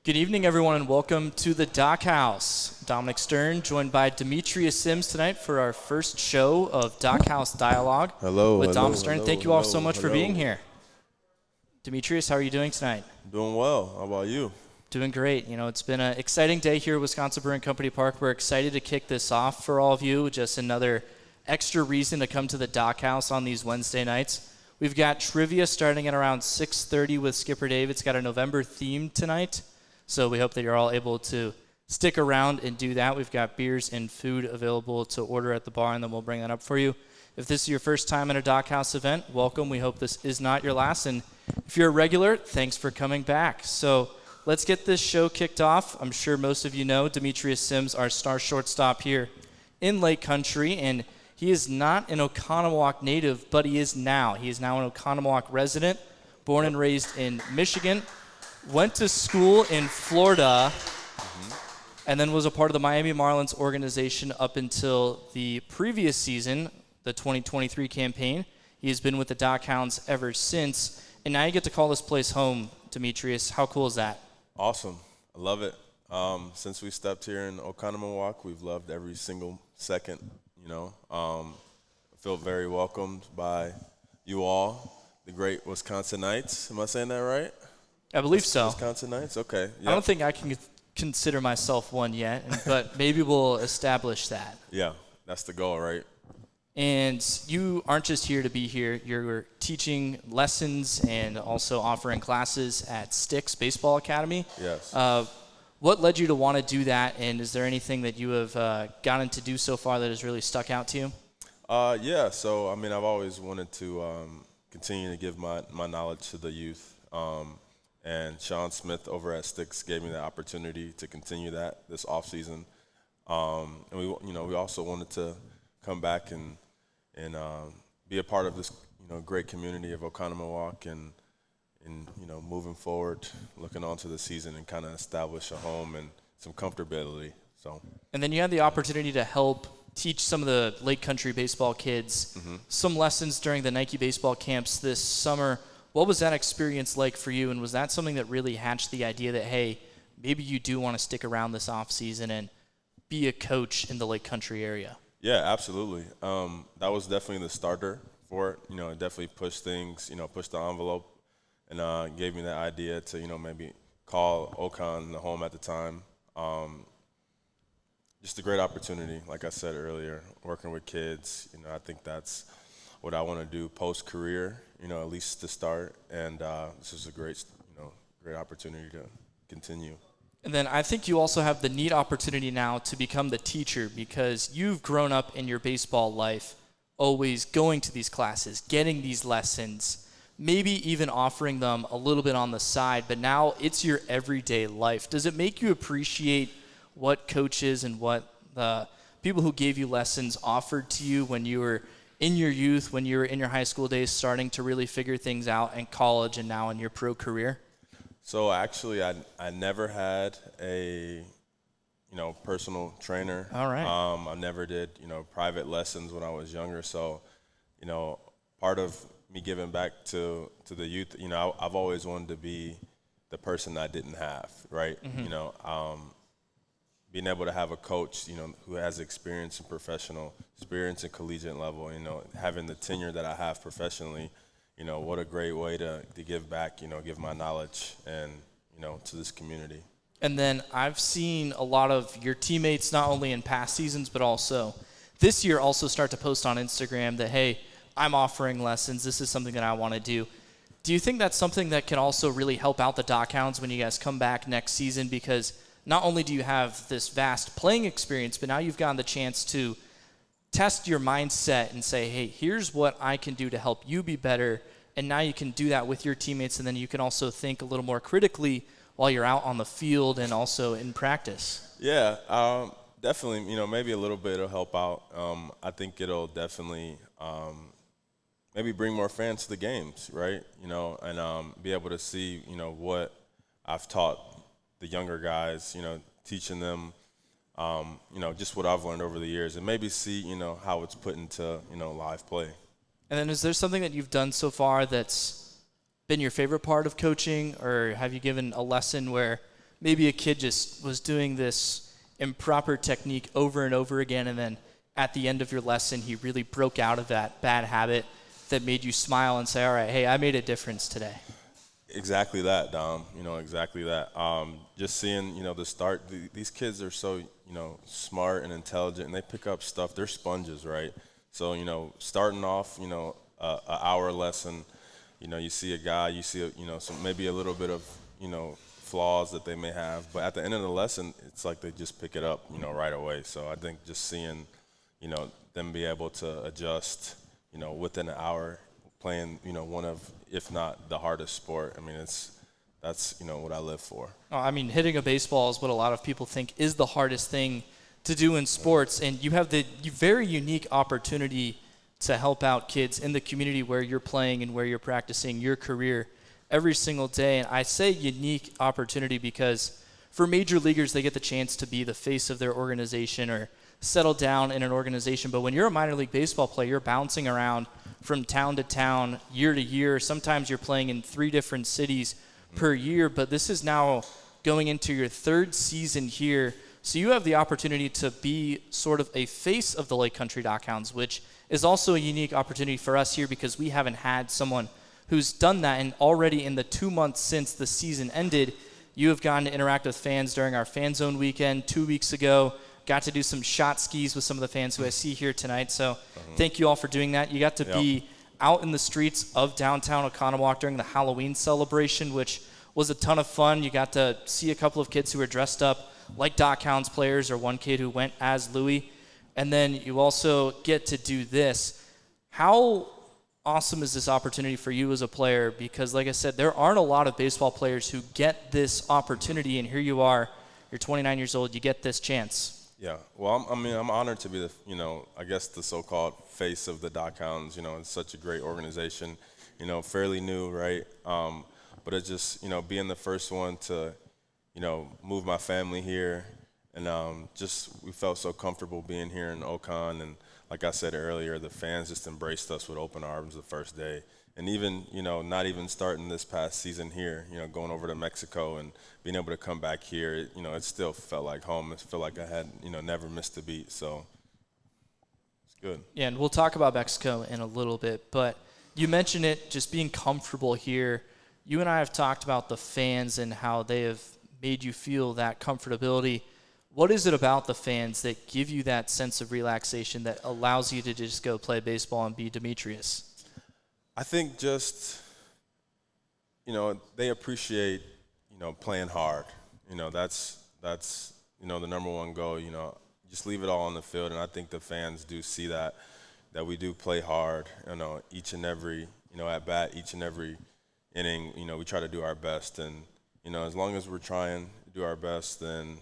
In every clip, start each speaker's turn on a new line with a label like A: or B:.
A: Good evening, everyone, and welcome to the DockHaus. Dominic Stern, joined by Demetrius Sims tonight for our first show of DockHaus Dialogue.
B: Hello,
A: with
B: hello,
A: Dom Stern.
B: hello,
A: Thank you all
B: hello,
A: so much for
B: hello.
A: being here. Demetrius, how are you doing tonight?
B: Doing well. How about you?
A: Doing great. You know, it's been an exciting day here at Wisconsin Brewing Company Park. We're excited to kick this off for all of you. Just another extra reason to come to the DockHaus on these Wednesday nights. We've got trivia starting at around 6:30 with Skipper Dave. It's got a November theme tonight, so we hope that you're all able to stick around and do that. We've got beers and food available to order at the bar, and then we'll bring that up for you. If this is your first time at a DockHaus event, welcome. We hope this is not your last, and if you're a regular, thanks for coming back. So let's get this show kicked off. I'm sure most of you know Demetrius Sims, our star shortstop here in Lake Country, and he is not an Oconomowoc native, but he is now. He is now an Oconomowoc resident, born and raised in Michigan, went to school in Florida, and then was a part of the Miami Marlins organization up until the previous season, the 2023 campaign. He has been with the DockHounds ever since, and now you get to call this place home, Demetrius. How cool is that?
B: Awesome. I love it. Since we stepped here in Oconomowoc, we've loved every single second, I feel very welcomed by you all, the great Wisconsinites. Am I saying that right?
A: I believe so.
B: Wisconsinites? Okay. Yep.
A: I don't think I can consider myself one yet, but maybe we'll establish that.
B: Yeah, that's the goal, right?
A: And you aren't just here to be here. You're teaching lessons and also offering classes at Sticks Baseball Academy.
B: Yes.
A: What led you to want to do that, and is there anything that you have gotten to do so far that has really stuck out to you?
B: Yeah, so, I've always wanted to continue to give my knowledge to the youth. And Sean Smith over at Sticks gave me the opportunity to continue that this offseason. And we also wanted to come back and be a part of this great community of Oconomowoc and moving forward, looking on to the season and kind of establish a home and some comfortability. So. And
A: then you had the opportunity to help teach some of the Lake Country baseball kids some lessons during the Nike baseball camps this summer. What was that experience like for you, and was that something that really hatched the idea that, hey, maybe you do want to stick around this offseason and be a coach in the Lake Country area?
B: Yeah, absolutely. That was definitely the starter for it. It definitely pushed things, pushed the envelope, and gave me that idea to, maybe call Ocon the home at the time. Just a great opportunity, like I said earlier, working with kids. I think that's what I want to do post-career, at least to start. And this is a great opportunity to continue.
A: And then I think you also have the neat opportunity now to become the teacher, because you've grown up in your baseball life always going to these classes, getting these lessons, maybe even offering them a little bit on the side, but now it's your everyday life. Does it make you appreciate what coaches and what the people who gave you lessons offered to you when you were in your youth, when you were in your high school days, starting to really figure things out in college and now in your pro career?
B: So actually, I never had a, personal trainer.
A: All right.
B: I never did, private lessons when I was younger. So, part of me giving back to the youth, I've always wanted to be the person I didn't have, right? Being able to have a coach, who has experience in professional, experience in collegiate level, having the tenure that I have professionally, what a great way to give back, give my knowledge and, to this community.
A: And then I've seen a lot of your teammates, not only in past seasons, but also this year, also start to post on Instagram that, hey, I'm offering lessons. This is something that I want to do. Do you think that's something that can also really help out the DockHounds when you guys come back next season? Because not only do you have this vast playing experience, but now you've gotten the chance to test your mindset and say, hey, here's what I can do to help you be better. And now you can do that with your teammates, and then you can also think a little more critically while you're out on the field and also in practice.
B: Yeah, definitely, maybe a little bit will help out. I think it'll definitely maybe bring more fans to the games, right? And be able to see, what I've taught the younger guys, teaching them, just what I've learned over the years, and maybe see, how it's put into, live play.
A: And then is there something that you've done so far that's been your favorite part of coaching, or have you given a lesson where maybe a kid just was doing this improper technique over and over again, and then at the end of your lesson, he really broke out of that bad habit that made you smile and say, all right, hey, I made a difference today?
B: Exactly that, Dom. Exactly that. Just seeing, the start. These kids are so, smart and intelligent, and they pick up stuff. They're sponges, right? So, starting off, an hour lesson, you see a guy, you see, maybe a little bit of, flaws that they may have, but at the end of the lesson, it's like they just pick it up, right away. So I think just seeing, them be able to adjust, within an hour, playing, one of, if not the hardest sport. I mean, that's what I live for.
A: Oh, I mean, hitting a baseball is what a lot of people think is the hardest thing to do in sports, and you have the very unique opportunity to help out kids in the community where you're playing and where you're practicing your career every single day. And I say unique opportunity because for major leaguers, they get the chance to be the face of their organization or settle down in an organization. But when you're a minor league baseball player, you're bouncing around from town to town, year to year. Sometimes you're playing in 3 different cities per year, but this is now going into your 3rd season here. So you have the opportunity to be sort of a face of the Lake Country DockHounds, which is also a unique opportunity for us here because we haven't had someone who's done that. And already in the 2 months since the season ended, you have gotten to interact with fans during our Fan Zone weekend 2 weeks ago. Got to do some shot skis with some of the fans who I see here tonight. So thank you all for doing that. You got to be out in the streets of downtown Oconomowoc during the Halloween celebration, which was a ton of fun. You got to see a couple of kids who were dressed up like DockHounds players, or one kid who went as Louie. And then you also get to do this. How awesome is this opportunity for you as a player? Because like I said, there aren't a lot of baseball players who get this opportunity, and here you are, you're 29 years old, you get this chance.
B: Yeah, well, I'm honored to be the, I guess the so-called face of the DockHounds. It's such a great organization, fairly new, right? But it's just, being the first one to, move my family here, and we felt so comfortable being here in Ocon, and like I said earlier, the fans just embraced us with open arms the first day. And even, not even starting this past season here, going over to Mexico and being able to come back here, it still felt like home. It felt like I had, never missed a beat. So it's good.
A: Yeah, and we'll talk about Mexico in a little bit. But you mentioned it, just being comfortable here. You and I have talked about the fans and how they have made you feel that comfortability. What is it about the fans that give you that sense of relaxation that allows you to just go play baseball and be Demetrius?
B: I think just, they appreciate, playing hard. That's the number one goal, just leave it all on the field. And I think the fans do see that we do play hard, each and every, at bat, each and every inning, we try to do our best. And, as long as we're trying to do our best, then,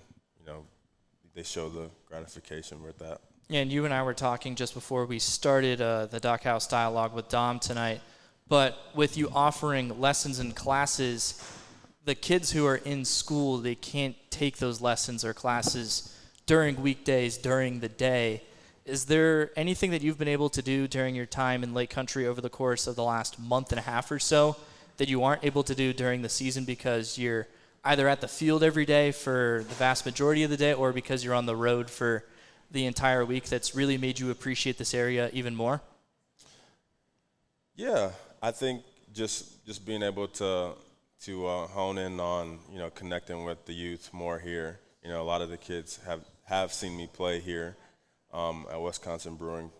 B: they show the gratification with that.
A: Yeah, and you and I were talking just before we started the DockHaus Dialogue with Dom tonight, but with you offering lessons and classes, the kids who are in school, they can't take those lessons or classes during weekdays, during the day. Is there anything that you've been able to do during your time in Lake Country over the course of the last month and a half or so that you aren't able to do during the season because you're either at the field every day for the vast majority of the day or because you're on the road for the entire week that's really made you appreciate this area even more?
B: Yeah, I think just being able to hone in on, connecting with the youth more here. A lot of the kids have seen me play here at Wisconsin Brewing,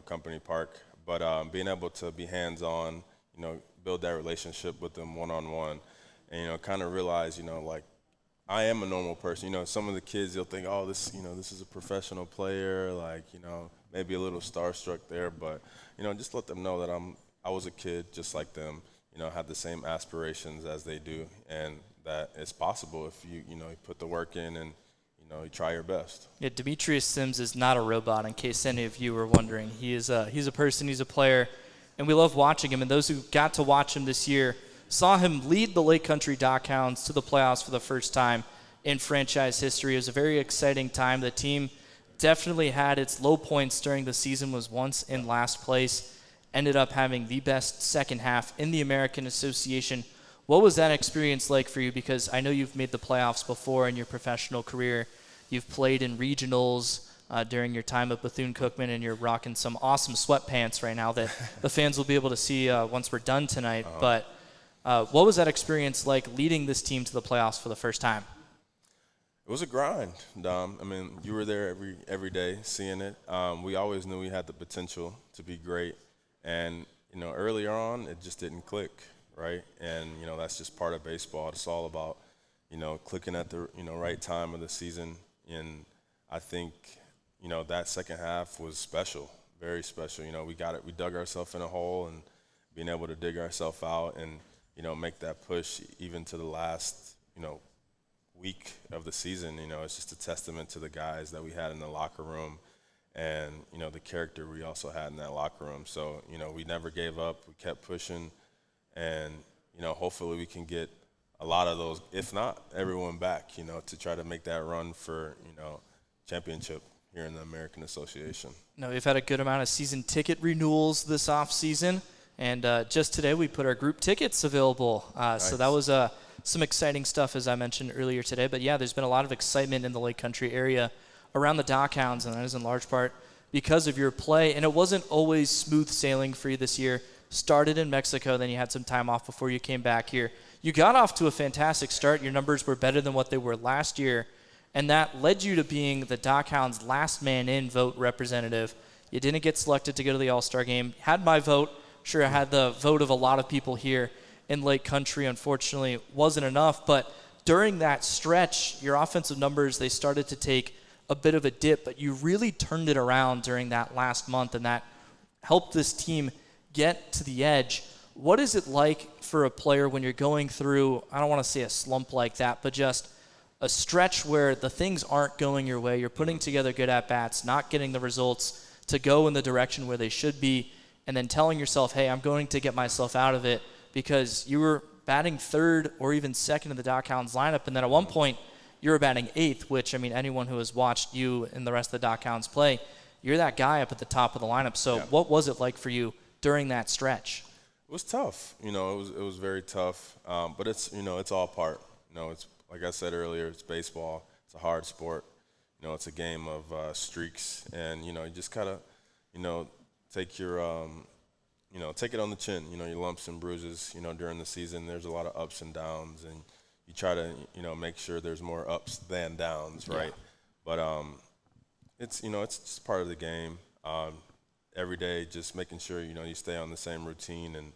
B: Company Park. But being able to be hands-on, build that relationship with them one-on-one, and, kind of realize, like, I am a normal person. Some of the kids, they'll think, oh, this is a professional player, like, maybe a little starstruck there. But, just let them know that I was a kid just like them, had the same aspirations as they do, and that it's possible if you put the work in and, you try your best. Yeah,
A: Demetrius Sims is not a robot, in case any of you were wondering. He's a person, he's a player, and we love watching him. And those who got to watch him this year saw him lead the Lake Country DockHounds to the playoffs for the first time in franchise history. It was a very exciting time. The team definitely had its low points during the season, was once in last place, ended up having the best second half in the American Association What was that experience like for you? Because I know you've made the playoffs before in your professional career. You've played in regionals during your time at Bethune-Cookman, and you're rocking some awesome sweatpants right now that the fans will be able to see once we're done tonight. But what was that experience like leading this team to the playoffs for the first time?
B: It was a grind, Dom. I mean, you were there every day seeing it. We always knew we had the potential to be great. And, earlier on, it just didn't click, right? And, that's just part of baseball. It's all about, clicking at the, right time of the season. And I think, that second half was special, very special. We got it. We dug ourselves in a hole, and being able to dig ourselves out and, make that push even to the last, week of the season, it's just a testament to the guys that we had in the locker room and, the character we also had in that locker room. So, we never gave up. We kept pushing, and, hopefully we can get a lot of those, if not everyone back, to try to make that run for, championship here in the American Association.
A: We've had a good amount of season ticket renewals this offseason, and just today we put our group tickets available. Nice. So that was some exciting stuff, as I mentioned earlier today. But, yeah, there's been a lot of excitement in the Lake Country area around the DockHounds, and that is in large part because of your play. And it wasn't always smooth sailing for you this year. Started in Mexico, then you had some time off before you came back here. You got off to a fantastic start. Your numbers were better than what they were last year, and that led you to being the DockHounds last man in vote representative. You didn't get selected to go to the All-Star game. Had my vote. Sure, I had the vote of a lot of people here in Lake Country. Unfortunately, wasn't enough. But during that stretch, your offensive numbers, they started to take a bit of a dip, but you really turned it around during that last month, and that helped this team get to the edge. What is it like for a player when you're going through, I don't want to say a slump like that, but just a stretch where the things aren't going your way, you're putting together good at-bats, not getting the results to go in the direction where they should be, and then telling yourself, hey, I'm going to get myself out of it, because you were batting third or even second in the DockHounds lineup, and then at one point you were batting eighth, which, I mean, anyone who has watched you and the rest of the DockHounds play, you're that guy up at the top of the lineup. So What was it like for you during that stretch?
B: It was tough. It was very tough, but it's, it's all part. It's like I said earlier, it's baseball. It's a hard sport. It's a game of streaks, and, you just gotta, take your take it on the chin, your lumps and bruises, during the season. There's a lot of ups and downs, and you try to, make sure there's more ups than downs, right? Yeah. But it's, it's just part of the game. Every day, just making sure, you stay on the same routine, and,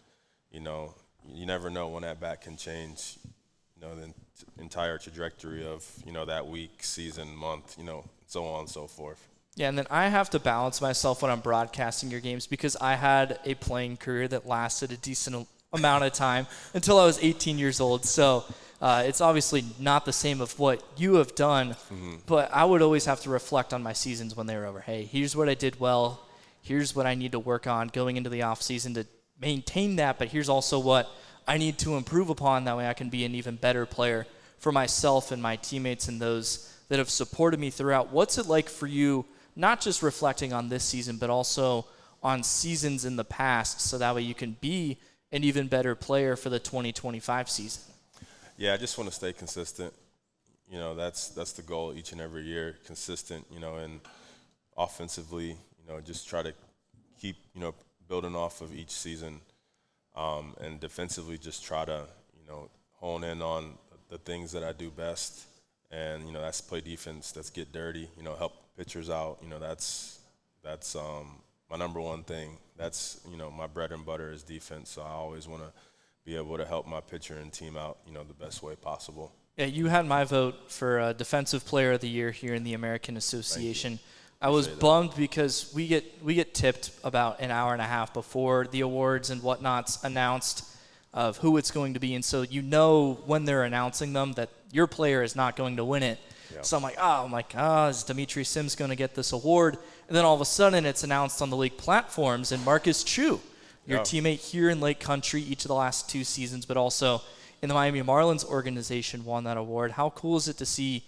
B: you never know when that bat can change, the entire trajectory of, that week, season, month, so on and so forth.
A: Yeah, and then I have to balance myself when I'm broadcasting your games, because I had a playing career that lasted a decent amount of time until I was 18 years old. So it's obviously not the same of what you have done, but I would always have to reflect on my seasons when they were over. Hey, here's what I did well. Here's what I need to work on going into the off season to maintain that, but here's also what I need to improve upon. That way I can be an even better player for myself and my teammates and those that have supported me throughout. What's it like for you, not just reflecting on this season, but also on seasons in the past, so that way you can be an even better player for the 2025 season?
B: Yeah, I just want to stay consistent. That's the goal each and every year, consistent, and offensively, just try to keep, building off of each season, and defensively just try to, hone in on the things that I do best. And, that's play defense, that's get dirty, help pitchers out. That's my number one thing. That's, my bread and butter is defense. So I always want to be able to help my pitcher and team out, the best way possible.
A: Yeah, you had my vote for Defensive Player of the Year here in the American Association. I was bummed because we get tipped about an hour and a half before the awards and whatnot's announced of who it's going to be. And so when they're announcing them that your player is not going to win it. Yeah. So I'm like, is Demetrius Sims going to get this award? And then all of a sudden it's announced on the league platforms, and Marcus Chu, your teammate here in Lake Country each of the last 2 seasons, but also in the Miami Marlins organization, won that award. How cool is it to see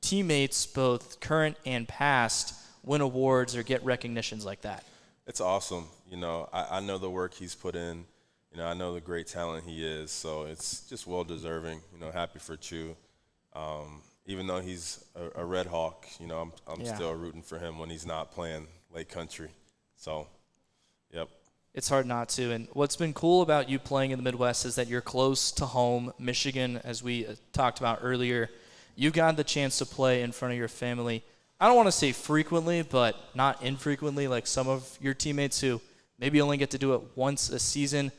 A: teammates, both current and past, win awards or get recognitions like that?
B: It's awesome. I know the work he's put in, I know the great talent he is, so it's just well deserving. Happy for Chu. Even though he's a Red Hawk, I'm still rooting for him when he's not playing Lake Country. So, yep.
A: It's hard not to. And what's been cool about you playing in the Midwest is that you're close to home. Michigan, as we talked about earlier, you got the chance to play in front of your family. I don't want to say frequently, but not infrequently, like some of your teammates who maybe only get to do it once a season.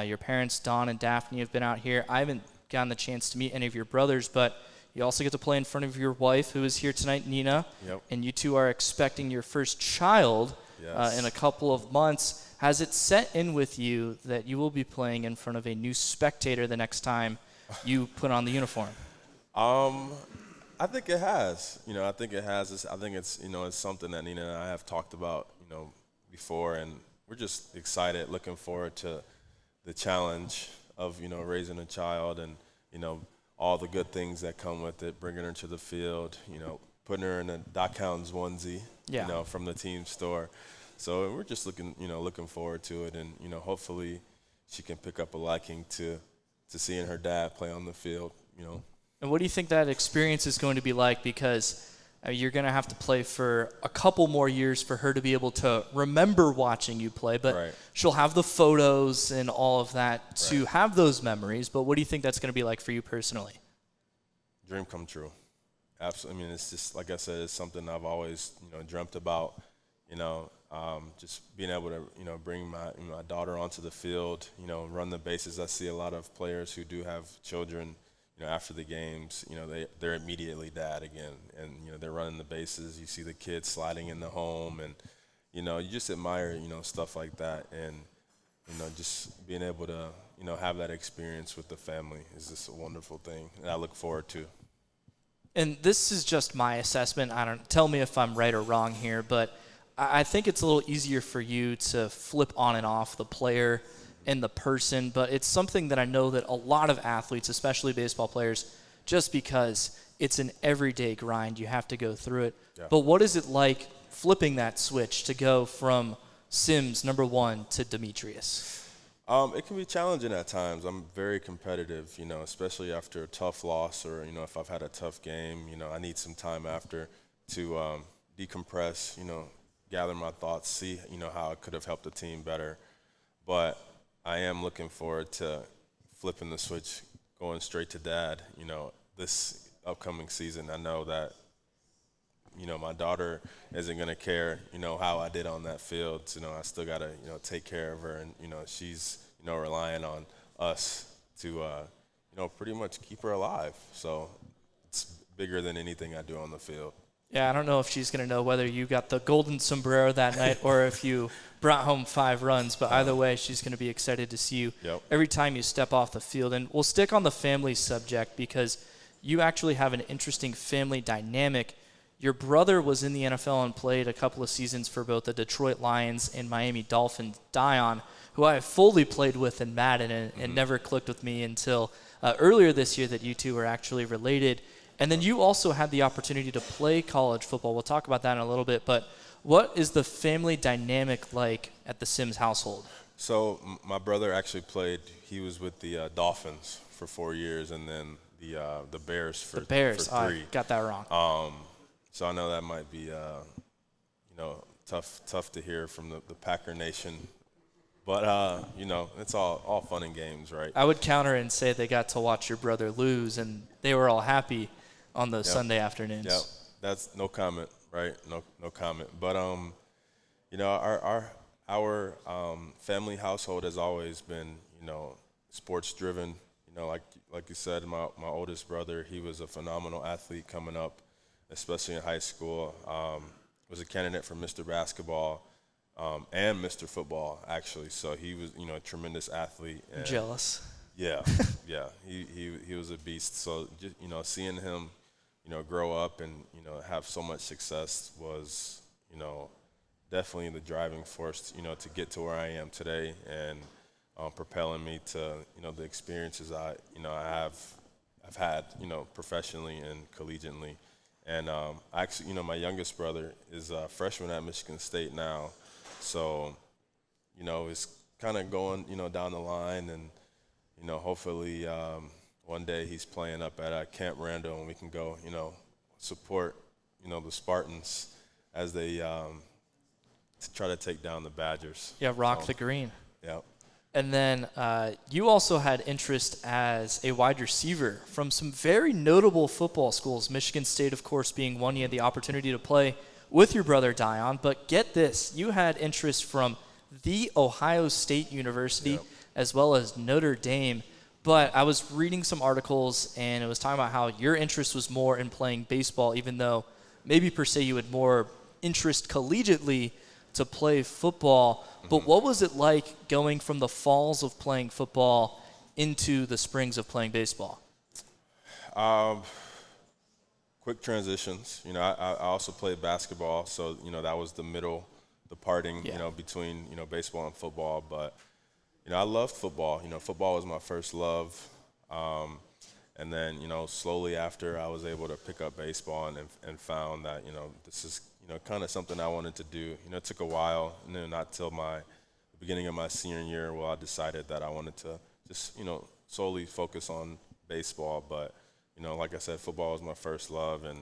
A: Your parents, Don and Daphne, have been out here. I haven't gotten the chance to meet any of your brothers, but you also get to play in front of your wife, who is here tonight, Nina.
B: Yep.
A: And you two are expecting your first child in a couple of months. Has it set in with you that you will be playing in front of a new spectator the next time you put on the uniform?
B: I think it has. I think it has. I think it's it's something that Nina and I have talked about before, and we're just excited, looking forward to the challenge of raising a child and all the good things that come with it, bringing her to the field, putting her in a DockHounds onesie, from the team store. So we're just looking forward to it, and hopefully she can pick up a liking to seeing her dad play on the field.
A: And what do you think that experience is going to be like? Because you're going to have to play for a couple more years for her to be able to remember watching you play, but she'll have the photos and all of that to have those memories. But what do you think that's going to be like for you personally?
B: Dream come true. Absolutely. I mean, it's just, like I said, it's something I've always, dreamt about, just being able to, bring my daughter onto the field, run the bases. I see a lot of players who do have children, after the games, they're immediately dad again, and, they're running the bases. You see the kids sliding in the home, and, you just admire, stuff like that. And, just being able to, have that experience with the family is just a wonderful thing that I look forward to.
A: And this is just my assessment. Tell me if I'm right or wrong here, but I think it's a little easier for you to flip on and off the player and the person, but it's something that I know that a lot of athletes, especially baseball players, just because it's an everyday grind, you have to go through it. Yeah. But what is it like flipping that switch to go from Sims, number one, to Demetrius?
B: It can be challenging at times. I'm very competitive, especially after a tough loss or, if I've had a tough game, I need some time after to decompress, gather my thoughts, see, how I could have helped the team better. But I am looking forward to flipping the switch, going straight to dad, this upcoming season. I know that, my daughter isn't going to care, how I did on that field. I still got to, take care of her, and, she's, relying on us to, pretty much keep her alive. So it's bigger than anything I do on the field.
A: Yeah, I don't know if she's going to know whether you got the golden sombrero that night or if you brought home 5 runs, but either way, she's going to be excited to see you every time you step off the field. And we'll stick on the family subject because you actually have an interesting family dynamic. Your brother was in the NFL and played a couple of seasons for both the Detroit Lions and Miami Dolphins. Dion, who I fully played with in Madden and never clicked with me until earlier this year that you two were actually related. And then you also had the opportunity to play college football. We'll talk about that in a little bit. But what is the family dynamic like at the Sims household?
B: So my brother actually played. He was with the Dolphins for 4 years, and then the Bears for 3.
A: I got that wrong.
B: So I know that might be tough to hear from the Packer Nation. But, it's all fun and games, right?
A: I would counter and say they got to watch your brother lose, and they were all happy on those Sunday afternoons.
B: Yeah, that's no comment, right? No comment. But, our family household has always been, sports-driven. Like you said, my oldest brother, he was a phenomenal athlete coming up, especially in high school. Was a candidate for Mr. Basketball. And Mr. Football, actually. So he was, a tremendous athlete. And
A: jealous.
B: Yeah, yeah. He was a beast. So, just, seeing him, grow up and, have so much success was, definitely the driving force, to get to where I am today and propelling me to, the experiences I've had, professionally and collegiately. And actually, my youngest brother is a freshman at Michigan State now. So, it's kind of going, down the line, and hopefully one day he's playing up at Camp Randall, and we can go, support, the Spartans as they try to take down the Badgers.
A: Yeah, rock the green.
B: Yeah.
A: And then you also had interest as a wide receiver from some very notable football schools, Michigan State, of course, being one you had the opportunity to play with your brother Dion. But get this, you had interest from The Ohio State University as well as Notre Dame. But I was reading some articles, and it was talking about how your interest was more in playing baseball, even though maybe per se you had more interest collegiately to play football. But what was it like going from the falls of playing football into the springs of playing baseball?
B: Quick transitions. I also played basketball, so that was the parting, between baseball and football. But I loved football. Football was my first love. And then slowly after, I was able to pick up baseball and found that this is kind of something I wanted to do. It took a while, and then not till the beginning of my senior year, I decided that I wanted to just solely focus on baseball. But like I said, football was my first love, and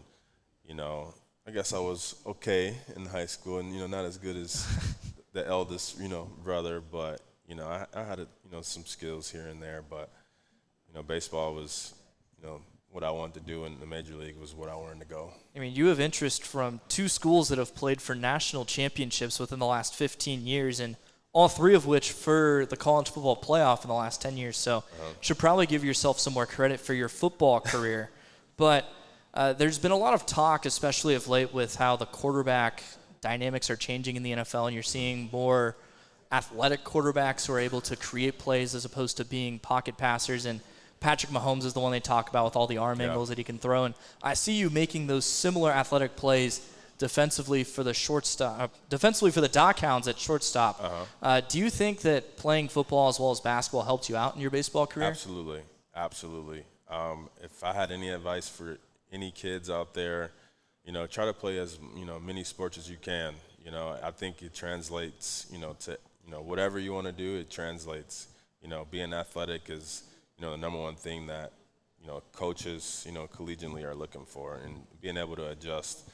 B: I guess I was okay in high school, and not as good as the eldest brother, but I had some skills here and there. But baseball was what I wanted to do, in the major league was what I wanted to go.
A: I mean, you have interest from two schools that have played for national championships within the last 15 years, and all three of which for the college football playoff in the last 10 years. So should probably give yourself some more credit for your football career. But there's been a lot of talk, especially of late, with how the quarterback dynamics are changing in the NFL, and you're seeing more athletic quarterbacks who are able to create plays as opposed to being pocket passers. And Patrick Mahomes is the one they talk about with all the arm angles that he can throw. And I see you making those similar athletic plays defensively for the shortstop, defensively for the DockHounds at shortstop. Do you think that playing football as well as basketball helped you out in your baseball career?
B: Absolutely. If I had any advice for any kids out there, try to play as many sports as you can. I think it translates, to whatever you want to do. It translates. Being athletic is the number one thing that coaches collegiately are looking for, and being able to adjust.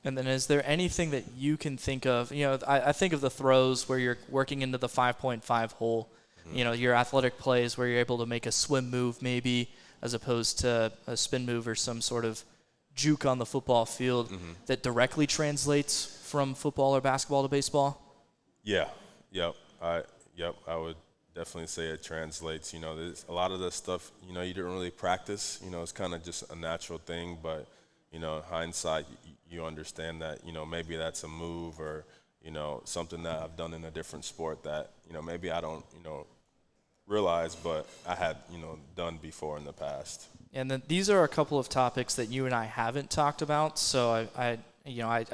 A: And then is there anything that you can think of? I think of the throws where you're working into the 5.5 hole. Your athletic plays where you're able to make a swim move maybe as opposed to a spin move or some sort of juke on the football field that directly translates from football or basketball to baseball?
B: Yeah. I would definitely say it translates. There's a lot of the stuff, you didn't really practice. It's kind of just a natural thing, but, hindsight, you understand that, maybe that's a move or, something that I've done in a different sport that, maybe I don't, realize, but I had, done before in the past.
A: And then these are a couple of topics that you and I haven't talked about. So I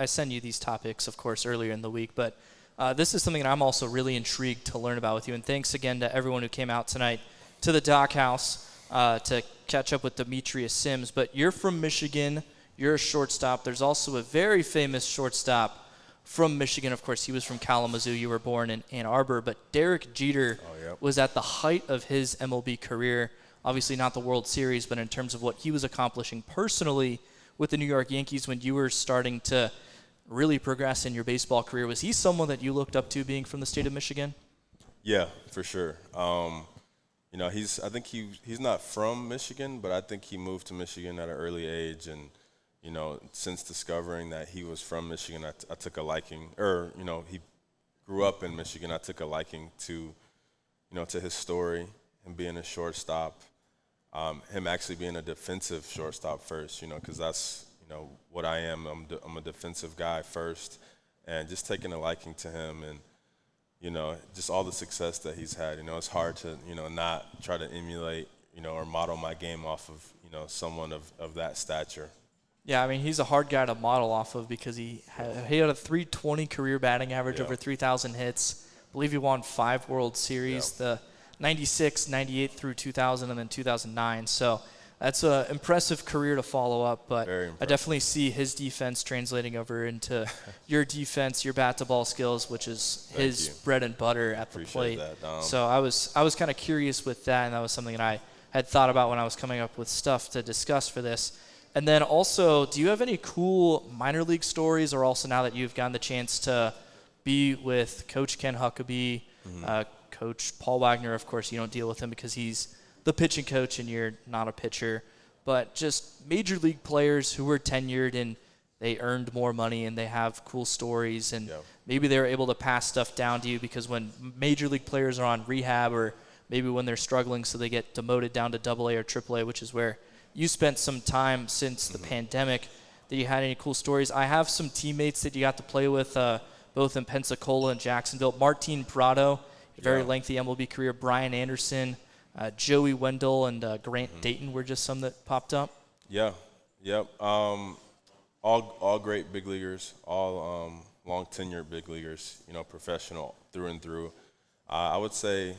A: send you these topics, of course, earlier in the week, but this is something that I'm also really intrigued to learn about with you. And thanks again to everyone who came out tonight to the DockHouse to catch up with Demetrius Sims. But you're from Michigan. You're a shortstop. There's also a very famous shortstop from Michigan. Of course, he was from Kalamazoo. You were born in Ann Arbor. But Derek Jeter was at the height of his MLB career. Obviously not the World Series, but in terms of what he was accomplishing personally with the New York Yankees when you were starting to really progress in your baseball career. Was he someone that you looked up to being from the state of Michigan?
B: Yeah, for sure. I think he's not from Michigan, but I think he moved to Michigan at an early age. And, since discovering that he was from Michigan, I took a liking, he grew up in Michigan. I took a liking to, to his story and being a shortstop, him actually being a defensive shortstop first, because that's, what I am. I'm a defensive guy first, and just taking a liking to him and, just all the success that he's had. It's hard to, not try to emulate, or model my game off of, someone of that stature.
A: Yeah, I mean, he's a hard guy to model off of because he had a 320 career batting average, over 3,000 hits. I believe he won 5 World Series, the 96, 98 through 2000, and then 2009. So That's an impressive career to follow up, but I definitely see his defense translating over into your defense, your bat-to-ball skills, which is his bread and butter at the plate. So I was kind of curious with that, and that was something that I had thought about when I was coming up with stuff to discuss for this. And then also, do you have any cool minor league stories, or also now that you've gotten the chance to be with Coach Ken Huckabee, Coach Paul Wagner, of course, you don't deal with him because he's the pitching coach and you're not a pitcher, but just major league players who were tenured and they earned more money and they have cool stories, and maybe they were able to pass stuff down to you, because when major league players are on rehab, or maybe when they're struggling so they get demoted down to AA or AAA, which is where you spent some time since the pandemic, that you had any cool stories. I have some teammates that you got to play with both in Pensacola and Jacksonville. Martin Prado, a very lengthy MLB career. Brian Anderson, Joey Wendell, and Grant Dayton were just some that popped up.
B: All great big leaguers, all long tenured big leaguers, professional through and through. I would say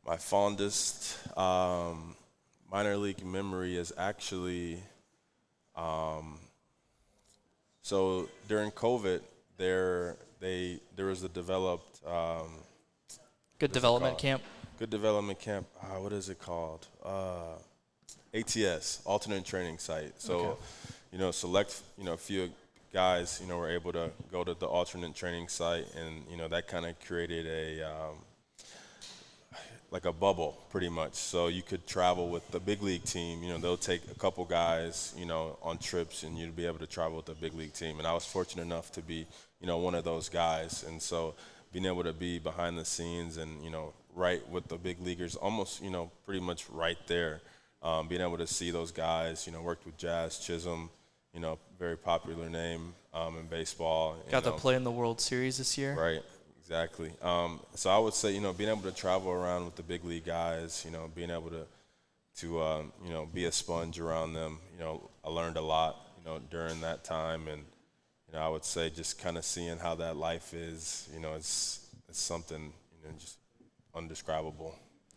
B: my fondest minor league memory is actually, so during COVID, there was a developed
A: good development camp.
B: Good development camp. What is it called? ATS, alternate training site. So, select, a few guys, were able to go to the alternate training site, and, that kind of created like a bubble pretty much. So you could travel with the big league team. They'll take a couple guys, on trips, and you'd be able to travel with the big league team. And I was fortunate enough to be, one of those guys. And so being able to be behind the scenes and, right with the big leaguers, almost, pretty much right there. Being able to see those guys, worked with Jazz Chisholm, very popular name in baseball.
A: Got to play in the World Series this year.
B: Right, exactly. So I would say, being able to travel around with the big league guys, being able to be a sponge around them, I learned a lot, during that time. And, I would say just kind of seeing how that life is, it's something, just undescribable.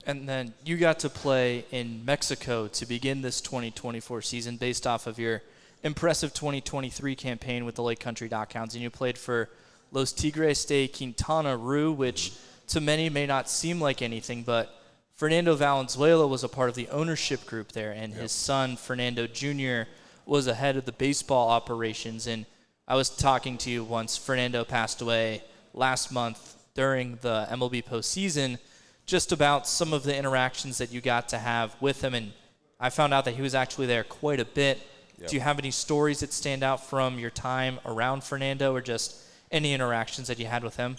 A: And then you got to play in Mexico to begin this 2024 season based off of your impressive 2023 campaign with the Lake Country DockHounds. And you played for Los Tigres de Quintana Roo, which to many may not seem like anything, but Fernando Valenzuela was a part of the ownership group there, and his son, Fernando Jr., was ahead of the baseball operations. And I was talking to you once Fernando passed away last month during the MLB postseason, just about some of the interactions that you got to have with him. And I found out that he was actually there quite a bit. Do you have any stories that stand out from your time around Fernando, or just any interactions that you had with him?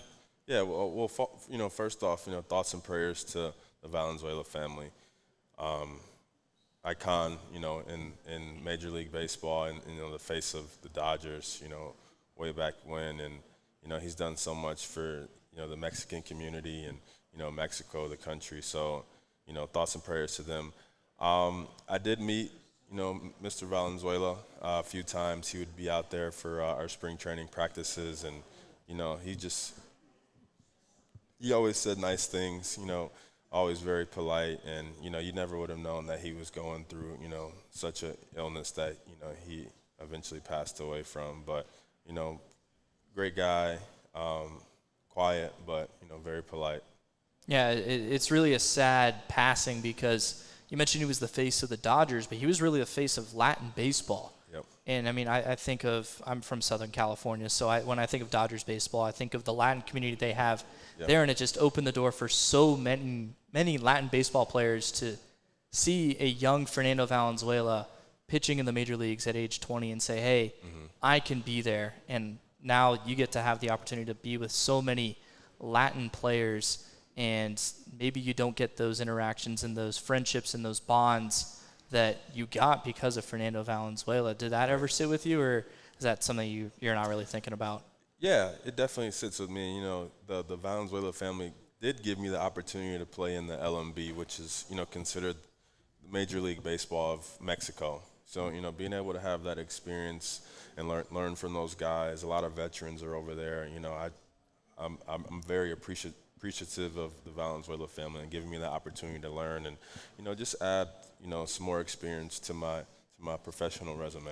B: Yeah, well, first off, thoughts and prayers to the Valenzuela family. Icon, in Major League Baseball, and, the face of the Dodgers, way back when. And, he's done so much for, the Mexican community and, Mexico, the country. So, thoughts and prayers to them. I did meet, Mr. Valenzuela a few times. He would be out there for our spring training practices, and, he always said nice things, always very polite, and, you never would have known that he was going through, such an illness that, he eventually passed away from. But, great guy, quiet, but, very polite.
A: Yeah, it's really a sad passing, because you mentioned he was the face of the Dodgers, but he was really the face of Latin baseball.
B: Yep.
A: And, I mean, I'm from Southern California, so when I think of Dodgers baseball, I think of the Latin community they have there, and it just opened the door for so many Latin baseball players to see a young Fernando Valenzuela pitching in the major leagues at age 20 and say, hey, I can be there. And now you get to have the opportunity to be with so many Latin players, and maybe you don't get those interactions and those friendships and those bonds that you got because of Fernando Valenzuela. Did that ever sit with you, or is that something you're not really thinking about?
B: Yeah, it definitely sits with me. The Valenzuela family did give me the opportunity to play in the LMB, which is, considered the Major League Baseball of Mexico. So, being able to have that experience and learn from those guys, a lot of veterans are over there. I'm very appreciative appreciative of the Valenzuela family and giving me the opportunity to learn and, just add, some more experience to my professional resume.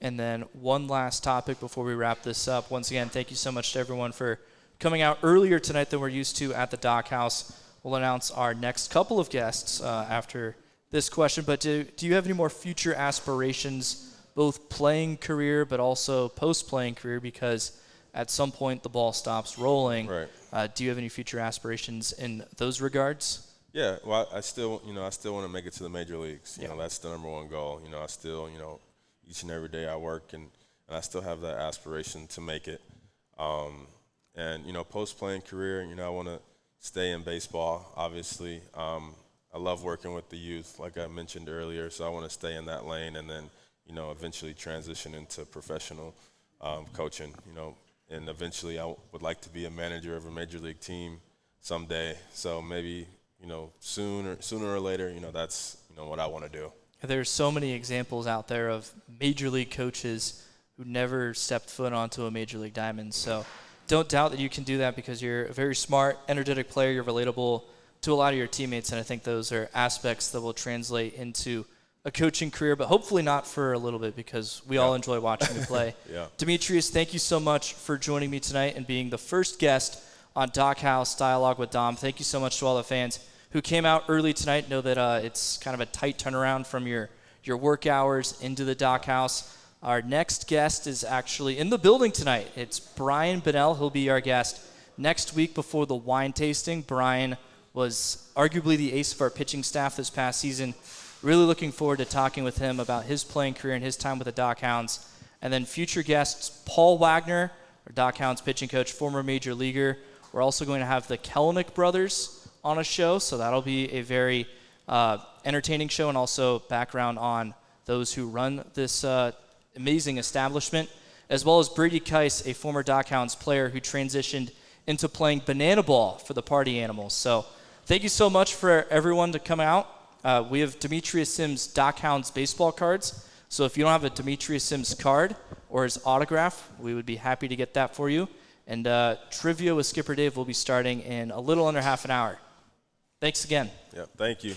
A: And then one last topic before we wrap this up. Once again, thank you so much to everyone for coming out earlier tonight than we're used to at the DockHouse. We'll announce our next couple of guests after this question. But do you have any more future aspirations, both playing career but also post-playing career? Because at some point the ball stops rolling.
B: Right.
A: Do you have any future aspirations in those regards?
B: Yeah, well, I still want to make it to the major leagues. That's the number one goal. I still, each and every day I work and I still have that aspiration to make it. And post-playing career, I want to stay in baseball, obviously. I love working with the youth, like I mentioned earlier, so I want to stay in that lane and then, eventually transition into professional coaching, and eventually I would like to be a manager of a major league team someday. So maybe, sooner or later, that's, what I want to do.
A: There's so many examples out there of major league coaches who never stepped foot onto a major league diamond. So don't doubt that you can do that because you're a very smart, energetic player. You're relatable to a lot of your teammates, and I think those are aspects that will translate into a coaching career, but hopefully not for a little bit because we all enjoy watching you play.
B: Yeah.
A: Demetrius, thank you so much for joining me tonight and being the first guest on DockHaus Dialogue with Dom. Thank you so much to all the fans who came out early tonight. Know that it's kind of a tight turnaround from your work hours into the DockHouse. Our next guest is actually in the building tonight. It's Brian Bennell. He'll be our guest next week before the wine tasting. Brian was arguably the ace of our pitching staff this past season. Really looking forward to talking with him about his playing career and his time with the DockHounds. And then future guests, Paul Wagner, our DockHounds pitching coach, former major leaguer. We're also going to have the Kelenic brothers on a show, so that'll be a very entertaining show and also background on those who run this amazing establishment, as well as Brady Keiss, a former DockHounds player who transitioned into playing banana ball for the Party Animals. So thank you so much for everyone to come out. We have Demetrius Sims DockHounds baseball cards. So if you don't have a Demetrius Sims card or his autograph, we would be happy to get that for you. And trivia with Skipper Dave will be starting in a little under half an hour. Thanks again.
B: Yeah, thank you.